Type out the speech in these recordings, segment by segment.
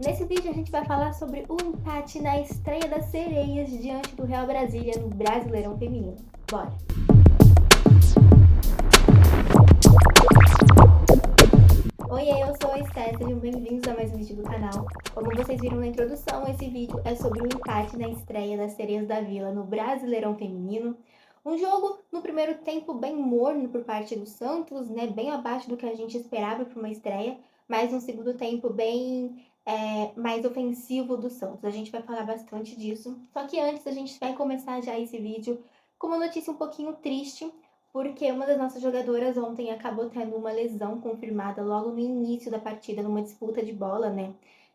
Nesse vídeo a gente vai falar sobre o empate na estreia das Sereias diante do Real Brasília no Brasileirão Feminino. Bora! Oiê, eu sou a Esté, sejam bem-vindos a mais um vídeo do canal. Como vocês viram na introdução, esse vídeo é sobre o empate na estreia das Sereias da Vila no Brasileirão Feminino. Um jogo no primeiro tempo bem morno por parte do Santos, né? Bem abaixo do que a gente esperava para uma estreia, mas um segundo tempo bem mais ofensivo do Santos. A gente vai falar bastante disso. Só que antes a gente vai começar já esse vídeo com uma notícia um pouquinho triste, porque uma das nossas jogadoras ontem acabou tendo uma lesão confirmada logo no início da partida, numa disputa de bola, né?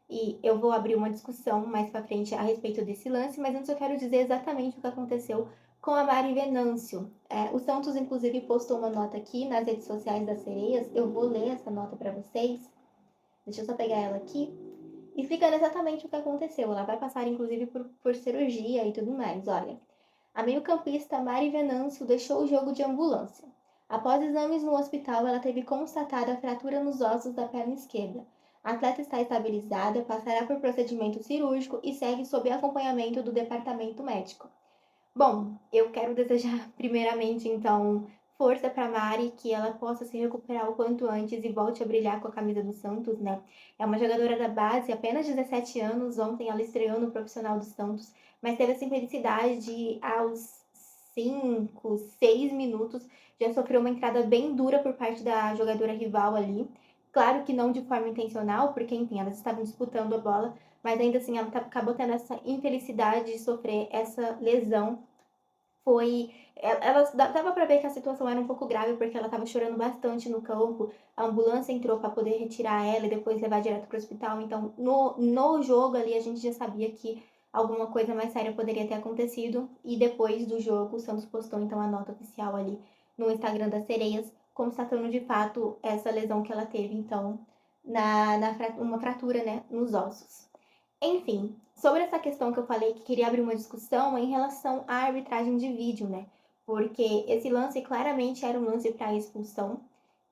E eu vou abrir uma discussão mais pra frente a respeito desse lance, mas antes eu quero dizer exatamente o que aconteceu com a Mari Venâncio. O Santos, inclusive, postou uma nota aqui nas redes sociais das Sereias. Eu vou ler essa nota para vocês. Deixa eu só pegar ela aqui. Explicando exatamente o que aconteceu. Ela vai passar, inclusive, por cirurgia e tudo mais. Olha, a meio-campista Mari Venâncio deixou o jogo de ambulância. Após exames no hospital, ela teve constatada fratura nos ossos da perna esquerda. A atleta está estabilizada, passará por procedimento cirúrgico e segue sob acompanhamento do departamento médico. Bom, eu quero desejar primeiramente, então, força para Mari, que ela possa se recuperar o quanto antes e volte a brilhar com a camisa do Santos, né? É uma jogadora da base, apenas 17 anos, ontem ela estreou no profissional do Santos, mas teve essa infelicidade de, aos 5, 6 minutos, já sofreu uma entrada bem dura por parte da jogadora rival ali. Claro que não de forma intencional, porque, enfim, elas estavam disputando a bola, mas ainda assim ela acabou tendo essa infelicidade de sofrer essa lesão. Ela dava para ver que a situação era um pouco grave, porque ela estava chorando bastante no campo. A ambulância entrou para poder retirar ela e depois levar direto para o hospital. Então, no jogo ali, a gente já sabia que alguma coisa mais séria poderia ter acontecido. E depois do jogo, o Santos postou então a nota oficial ali no Instagram das Sereias, constatando de fato essa lesão que ela teve, então, uma fratura, né, nos ossos. Enfim, sobre essa questão que eu falei que queria abrir uma discussão é em relação à arbitragem de vídeo, né? Porque esse lance claramente era um lance para expulsão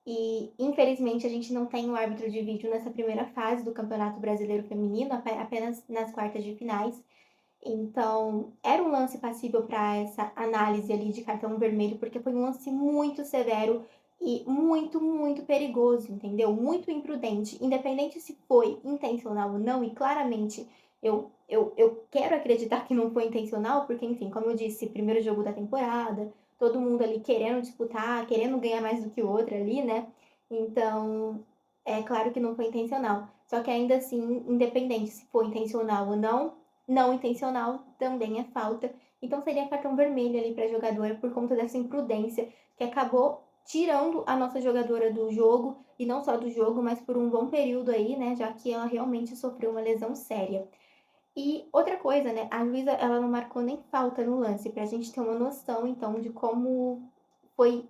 e infelizmente a gente não tem um árbitro de vídeo nessa primeira fase do Campeonato Brasileiro Feminino, apenas nas quartas de finais. Então, era um lance passível para essa análise ali de cartão vermelho, porque foi um lance muito severo e muito, muito perigoso, entendeu? Muito imprudente. Independente se foi intencional ou não, e claramente eu quero acreditar que não foi intencional, porque, enfim, como eu disse, primeiro jogo da temporada, todo mundo ali querendo disputar, querendo ganhar mais do que o outro ali, né? Então, é claro que não foi intencional. Só que ainda assim, independente se foi intencional ou não intencional também é falta. Então seria cartão vermelho ali para a jogadora por conta dessa imprudência que acabou tirando a nossa jogadora do jogo, e não só do jogo, mas por um bom período aí, né, já que ela realmente sofreu uma lesão séria. E outra coisa, né, a Luísa, ela não marcou nem falta no lance, pra gente ter uma noção, então, de como foi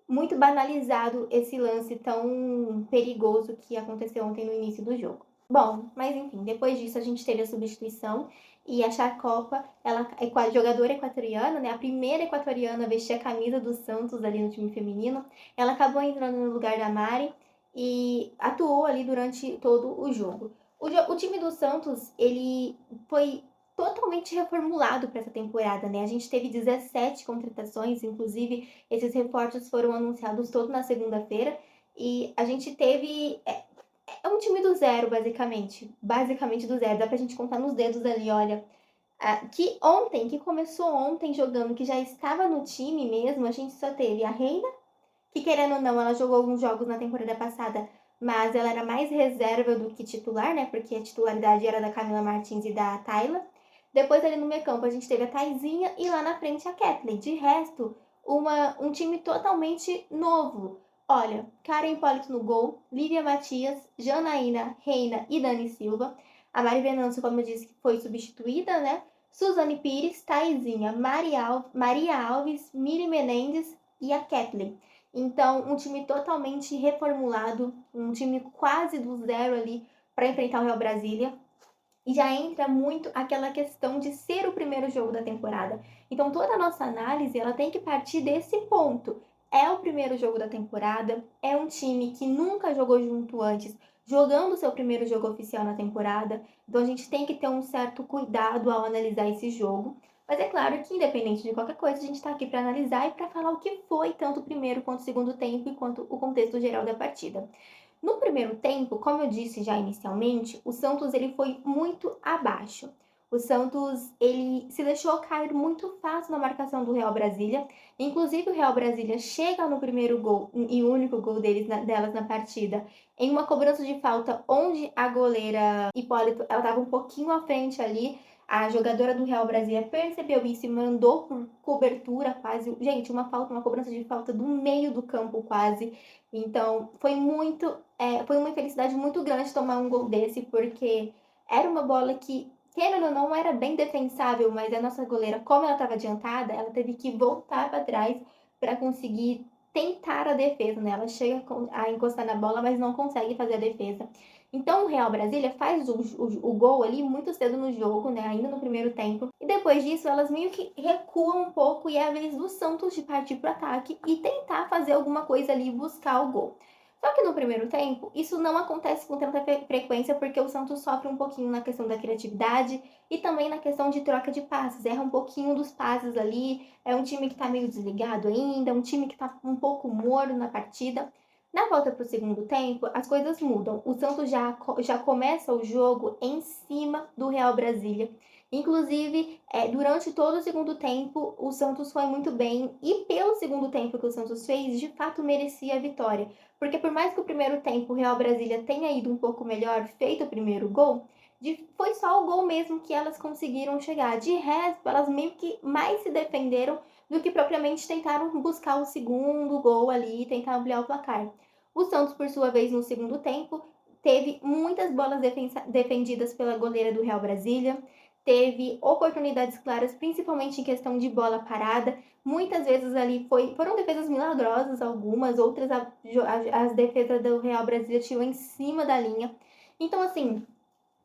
muito banalizado esse lance tão perigoso que aconteceu ontem no início do jogo. Bom, mas enfim, depois disso a gente teve a substituição e a Charcopa, ela é jogadora equatoriana, né? A primeira equatoriana a vestir a camisa do Santos ali no time feminino. Ela acabou entrando no lugar da Mari e atuou ali durante todo o jogo. O time do Santos, ele foi totalmente reformulado para essa temporada, né? A gente teve 17 contratações, inclusive esses reforços foram anunciados todos na segunda-feira e a gente teve é um time do zero, basicamente. Basicamente do zero. Dá pra gente contar nos dedos ali, olha. Que começou ontem jogando, que já estava no time mesmo, a gente só teve a Reina, que querendo ou não, ela jogou alguns jogos na temporada passada, mas ela era mais reserva do que titular, né? Porque a titularidade era da Camila Martins e da Tayla. Depois ali no meio campo a gente teve a Taizinha e lá na frente a Kathleen. De resto, um time totalmente novo. Olha, Karen Hipólito no gol, Lívia Matias, Janaína, Reina e Dani Silva. A Mari Venâncio, como eu disse, foi substituída, né? Suzane Pires, Taizinha, Maria Alves, Miri Menendez e a Kathleen. Então, um time totalmente reformulado, um time quase do zero ali para enfrentar o Real Brasília. E já entra muito aquela questão de ser o primeiro jogo da temporada. Então, toda a nossa análise, ela tem que partir desse ponto. É o primeiro jogo da temporada, é um time que nunca jogou junto antes, jogando o seu primeiro jogo oficial na temporada, então a gente tem que ter um certo cuidado ao analisar esse jogo. Mas é claro que, independente de qualquer coisa, a gente está aqui para analisar e para falar o que foi tanto o primeiro quanto o segundo tempo e quanto o contexto geral da partida. No primeiro tempo, como eu disse já inicialmente, o Santos ele foi muito abaixo. O Santos ele se deixou cair muito fácil na marcação do Real Brasília. Inclusive o Real Brasília chega no primeiro gol e o único gol delas na partida em uma cobrança de falta onde a goleira Hipólito ela estava um pouquinho à frente ali. A jogadora do Real Brasília percebeu isso e mandou por cobertura quase. Gente, uma cobrança de falta do meio do campo quase. Então foi uma infelicidade muito grande tomar um gol desse, porque era uma bola que, querendo ou não, era bem defensável, mas a nossa goleira, como ela estava adiantada, ela teve que voltar para trás para conseguir tentar a defesa, né? Ela chega a encostar na bola, mas não consegue fazer a defesa. Então o Real Brasília faz o gol ali muito cedo no jogo, né? Ainda no primeiro tempo. E depois disso, elas meio que recuam um pouco e é a vez do Santos de partir para o ataque e tentar fazer alguma coisa ali e buscar o gol. Só que no primeiro tempo, isso não acontece com tanta frequência porque o Santos sofre um pouquinho na questão da criatividade e também na questão de troca de passes. Erra um pouquinho dos passes ali, é um time que tá meio desligado ainda, um time que tá um pouco morno na partida. Na volta para o segundo tempo, as coisas mudam. O Santos já começa o jogo em cima do Real Brasília. Inclusive, durante todo o segundo tempo, o Santos foi muito bem. E pelo segundo tempo que o Santos fez, de fato merecia a vitória. Porque por mais que o primeiro tempo o Real Brasília tenha ido um pouco melhor, feito o primeiro gol, foi só o gol mesmo que elas conseguiram chegar. De resto, elas meio que mais se defenderam do que propriamente tentaram buscar o segundo gol ali e tentar ampliar o placar. O Santos, por sua vez, no segundo tempo, teve muitas bolas defendidas pela goleira do Real Brasília, teve oportunidades claras, principalmente em questão de bola parada. Muitas vezes ali foram defesas milagrosas, algumas, outras as defesas do Real Brasília tinham em cima da linha. Então, assim,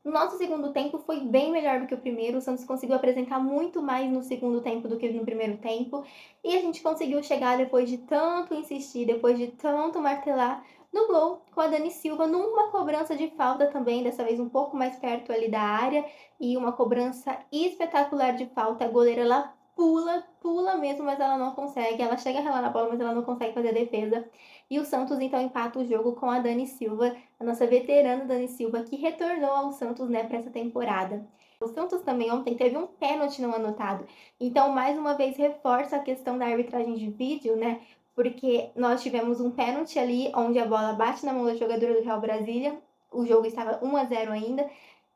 o nosso segundo tempo foi bem melhor do que o primeiro. O Santos conseguiu apresentar muito mais no segundo tempo do que no primeiro tempo. E a gente conseguiu chegar depois de tanto insistir, depois de tanto martelar, no gol com a Dani Silva, numa cobrança de falta também, dessa vez um pouco mais perto ali da área. E uma cobrança espetacular de falta. A goleira ela pula mesmo, mas ela não consegue. Ela chega a ralar na bola, mas ela não consegue fazer a defesa. E o Santos então empata o jogo com a Dani Silva, a nossa veterana Dani Silva, que retornou ao Santos, né, para essa temporada. O Santos também ontem teve um pênalti não anotado. Então, mais uma vez, reforça a questão da arbitragem de vídeo, né? Porque nós tivemos um pênalti ali, onde a bola bate na mão da jogadora do Real Brasília. O jogo estava 1-0 ainda.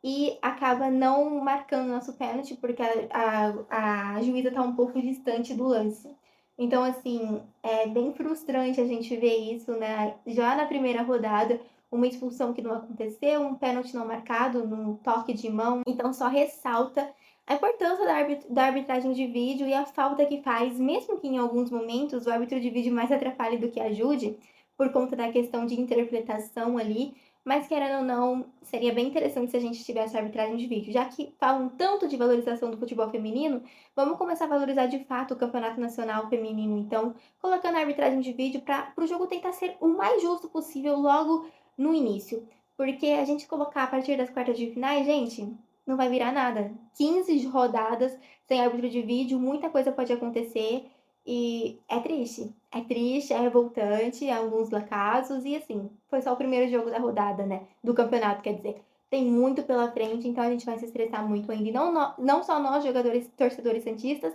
E acaba não marcando nosso pênalti, porque a juíza está um pouco distante do lance. Então, assim, é bem frustrante a gente ver isso, né? Já na primeira rodada, uma expulsão que não aconteceu, um pênalti não marcado, num toque de mão. Então, só ressalta a importância da arbitragem de vídeo e a falta que faz, mesmo que em alguns momentos o árbitro de vídeo mais atrapalhe do que ajude, por conta da questão de interpretação ali. Mas, querendo ou não, seria bem interessante se a gente tivesse arbitragem de vídeo. Já que falam tanto de valorização do futebol feminino, vamos começar a valorizar de fato o campeonato nacional feminino. Então, colocando a arbitragem de vídeo para o jogo tentar ser o mais justo possível logo no início. Porque a gente colocar a partir das quartas de finais, gente, não vai virar nada. 15 rodadas sem árbitro de vídeo, muita coisa pode acontecer. E é triste, é revoltante em alguns casos, e assim, foi só o primeiro jogo da rodada, né? Do campeonato, quer dizer. Tem muito pela frente, então a gente vai se estressar muito ainda. E não só nós, jogadores, torcedores santistas,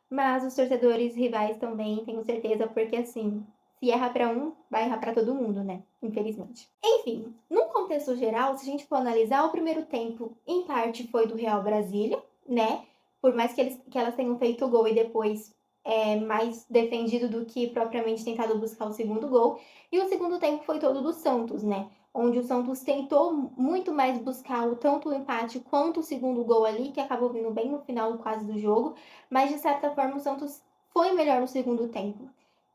mas os torcedores rivais também, tenho certeza, porque assim, se erra para um, vai errar para todo mundo, né? Infelizmente. Enfim, num contexto geral, se a gente for analisar, o primeiro tempo, em parte, foi do Real Brasília, né? Por mais que elas tenham feito o gol e depois mais defendido do que propriamente tentado buscar o segundo gol. E o segundo tempo foi todo do Santos, né? Onde o Santos tentou muito mais buscar tanto o empate quanto o segundo gol ali, que acabou vindo bem no final quase do jogo, mas de certa forma o Santos foi melhor no segundo tempo.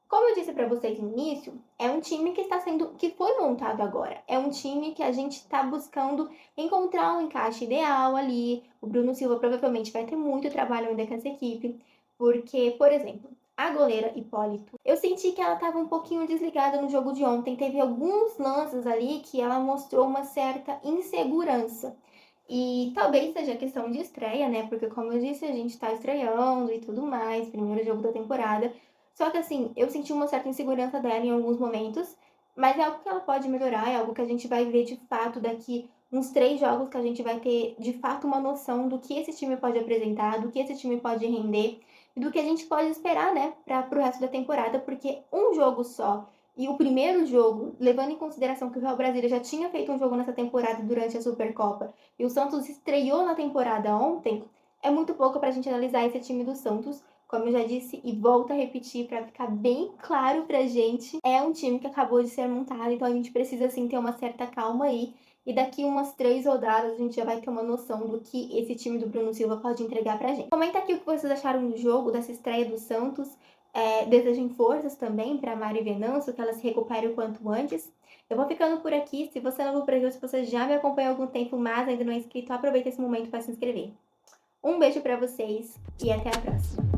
Como eu disse para vocês no início, é um time que foi montado agora. É um time que a gente está buscando encontrar um encaixe ideal ali. O Bruno Silva provavelmente vai ter muito trabalho ainda com essa equipe. Porque, por exemplo, a goleira Hipólito. Eu senti que ela estava um pouquinho desligada no jogo de ontem. Teve alguns lances ali que ela mostrou uma certa insegurança. E talvez seja questão de estreia, né? Porque, como eu disse, a gente tá estreando e tudo mais, primeiro jogo da temporada. Só que, assim, eu senti uma certa insegurança dela em alguns momentos, mas é algo que ela pode melhorar, é algo que a gente vai ver de fato daqui uns 3 jogos, que a gente vai ter de fato uma noção do que esse time pode apresentar, do que esse time pode render e do que a gente pode esperar, né, para o resto da temporada, porque um jogo só e o primeiro jogo, levando em consideração que o Real Brasília já tinha feito um jogo nessa temporada durante a Supercopa e o Santos estreou na temporada ontem, é muito pouco para a gente analisar esse time do Santos. Como eu já disse e volto a repetir para ficar bem claro pra gente, é um time que acabou de ser montado, então a gente precisa sim ter uma certa calma aí. E daqui umas 3 rodadas a gente já vai ter uma noção do que esse time do Bruno Silva pode entregar pra gente. Comenta aqui o que vocês acharam do jogo, dessa estreia do Santos. Desejem forças também para Mari Venâncio, que ela se recupere o quanto antes. Eu vou ficando por aqui. Se você não viu por aqui, se você já me acompanha há algum tempo, mas ainda não é inscrito, aproveita esse momento para se inscrever. Um beijo para vocês e até a próxima.